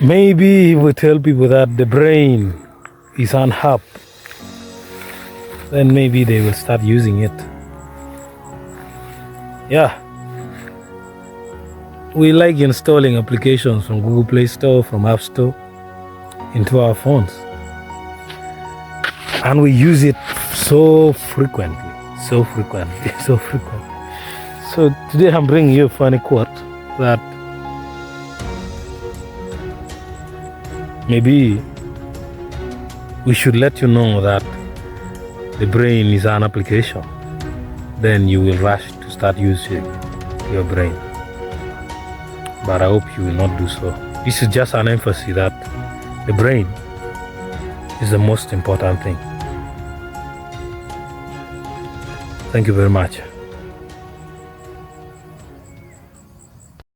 Maybe we tell people that the brain is on hub, then maybe they will start using it. Yeah. We like installing applications from Google Play Store, from App Store, into our phones. And we use it so frequently. So today I'm bringing you a funny quote that maybe we should let you know that the brain is an application. Then you will rush to start using your brain. But I hope you will not do so. This is just an emphasis that the brain is the most important thing. Thank you very much.